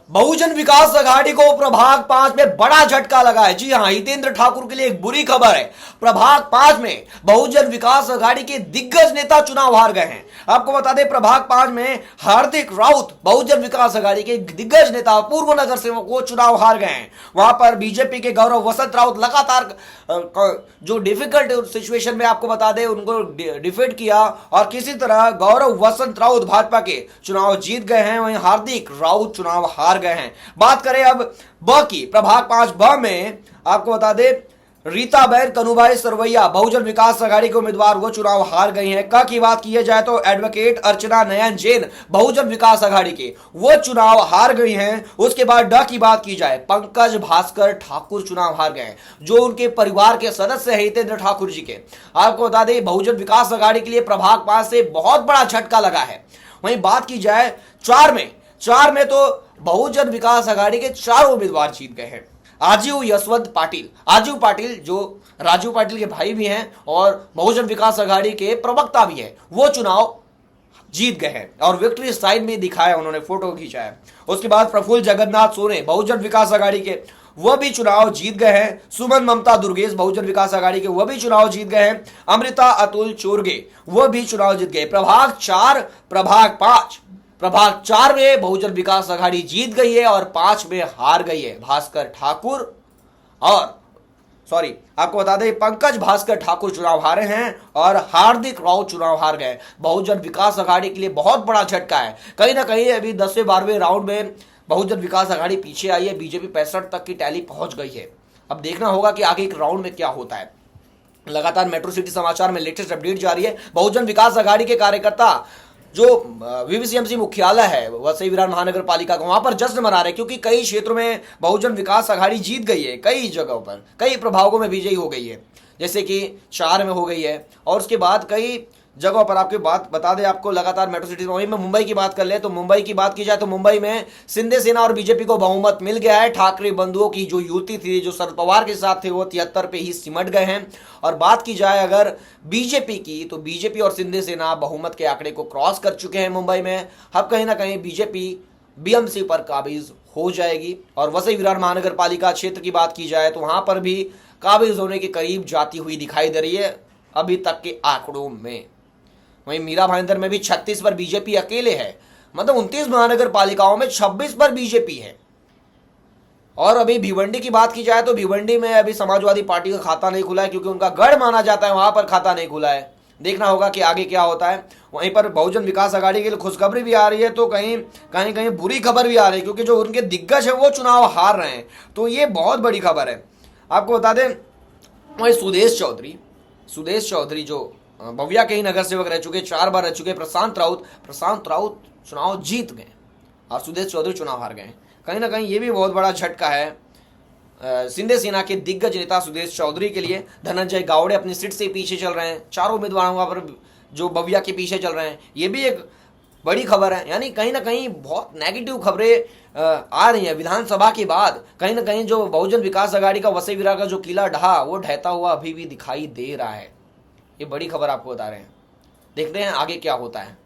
बहुजन विकास अघाड़ी को प्रभाग 5 में बड़ा झटका लगा है। जी हां, हितेंद्र ठाकुर के लिए एक बुरी खबर है। प्रभाग 5 में बहुजन विकास अघाड़ी के दिग्गज नेता चुनाव हार गए हैं। आपको बता दें, प्रभाग 5 में हार्दिक राउत बहुजन विकास अघाड़ी के दिग्गज नेता, पूर्व नगर सेवक, वो चुनाव हार गए हैं। वहां पर बीजेपी के गौरव वसंत राउत लगातार जो डिफिकल्ट सिचुएशन में, आपको बता दें, उनको डिफीट किया और किसी तरह गौरव वसंत राउत भाजपा के चुनाव जीत गए हैं। वहीं हार्दिक राउत चुनाव हार गए हैं। बात करें अब ब की, प्रभाग 5 ब में आपको बता दें, रीताबेन कनुभाई सरवैया बहुजन विकास अघाड़ी के उम्मीदवार, वो चुनाव हार गई हैं। क की बात की जाए तो एडवोकेट अर्चना नयन जैन बहुजन विकास अघाड़ी के, वो चुनाव हार गई हैं। उसके बाद ड की बात की जाए, पंकज भास्कर ठाकुर चुनाव हार गए, जो उनके परिवार के सदस्य है हितेंद्र ठाकुर जी के। आपको बता दें, बहुजन विकास अघाड़ी के लिए प्रभाग 5 से बहुत बड़ा झटका लगा है। वहीं बात की जाए 4 में तो बहुजन विकास अघाड़ी के 4 उम्मीदवार जीत गए हैं। आजीव यशवंत पाटिल, आजीव पाटिल जो राजू पाटिल के भाई भी हैं और बहुजन विकास अघाड़ी के प्रवक्ता भी हैं, वो चुनाव जीत गए हैं और विक्ट्री साइन में दिखाया, उन्होंने फोटो खींचा है। उसके बाद प्रफुल्ल जगन्नाथ सोने बहुजन विकास अघाड़ी के, वह भी चुनाव जीत गए हैं। सुमन ममता दुर्गेश बहुजन विकास अघाड़ी के, वह भी चुनाव जीत गए हैं। अमृता अतुल चोरगे, वह भी चुनाव जीत गए। प्रभाग 4, प्रभाग 5, प्रभाग 4 में बहुजन विकास अघाड़ी जीत गई है और 5 में हार गई है। भास्कर ठाकुर आपको बता दें, पंकज भास्कर ठाकुर चुनाव हारे हैं और हार्दिक राउत चुनाव हार गए। बहुजन विकास अघाड़ी के लिए बहुत बड़ा झटका है। कहीं ना कहीं अभी 10वें 12वें राउंड में बहुजन विकास अघाड़ी पीछे आई है। बीजेपी 65 तक की टैली पहुंच गई है। अब देखना होगा कि आगे एक राउंड में क्या होता है। लगातार मेट्रो सिटी समाचार में लेटेस्ट अपडेट जारी है। बहुजन विकास अघाड़ी के कार्यकर्ता जो वीवीसीएमसी मुख्यालय है वसई विरार महानगर पालिका का, वहां पर जश्न मना रहे, क्योंकि कई क्षेत्रों में बहुजन विकास अघाड़ी जीत गई है। कई जगहों पर, कई प्रभागों में विजयी हो गई है, जैसे कि 4 में हो गई है। और उसके बाद कई जगहों पर आपकी बात बता दें, आपको लगातार मेट्रो सिटी में मुंबई की बात कर ले तो मुंबई की बात की जाए तो मुंबई में शिंदे सेना और बीजेपी को बहुमत मिल गया है। ठाकरे बंधुओं की जो युति थी, जो शरद पवार के साथ थे, वो 73 पे ही सिमट गए हैं। और बात की जाए अगर बीजेपी की, तो बीजेपी और शिंदे सेना बहुमत के आंकड़े को क्रॉस कर चुके हैं मुंबई में। अब कहीं ना कहीं बीजेपी बीएमसी पर काबिज हो जाएगी। और वसई विरार महानगर पालिका क्षेत्र की बात की जाए तो वहां पर भी काबिज होने के करीब जाती हुई दिखाई दे रही है अभी तक के आंकड़ों में। वहीं मीरा भाईंदर में भी 36 पर बीजेपी अकेले है, मतलब 29 महानगर पालिकाओं में 26 पर बीजेपी है। और अभी भिवंडी की बात की जाए तो भिवंडी में अभी समाजवादी पार्टी का खाता नहीं खुला है, क्योंकि उनका गढ़ माना जाता है, वहां पर खाता नहीं खुला है। देखना होगा कि आगे क्या होता है। वहीं पर बहुजन विकास अघाड़ी के लिए खुशखबरी भी आ रही है, तो कहीं बुरी खबर भी आ रही है, क्योंकि जो उनके दिग्गज है वो चुनाव हार रहे हैं, तो ये बहुत बड़ी खबर है। आपको बता दें, वहीं सुदेश चौधरी जो बविया के ही नगर सेवक रह चुके, 4 बार रह चुके, प्रशांत राउत चुनाव जीत गए और सुदेश चौधरी चुनाव हार गए। कहीं ना कहीं ये भी बहुत बड़ा झटका है शिंदे सेना के दिग्गज नेता सुदेश चौधरी के लिए। धनंजय गावड़े अपनी सीट से पीछे चल रहे हैं। 4 उम्मीदवार वहां पर जो बविया के पीछे चल रहे हैं, ये भी एक बड़ी खबर है। यानी कहीं ना कहीं बहुत नेगेटिव खबरें आ रही हैं विधानसभा के बाद। कहीं ना कहीं जो बहुजन विकास अघाड़ी का वसई विरार का जो किला ढहा, वो ढहता हुआ अभी भी दिखाई दे रहा है। ये बड़ी खबर आपको बता रहे हैं। देखते हैं आगे क्या होता है।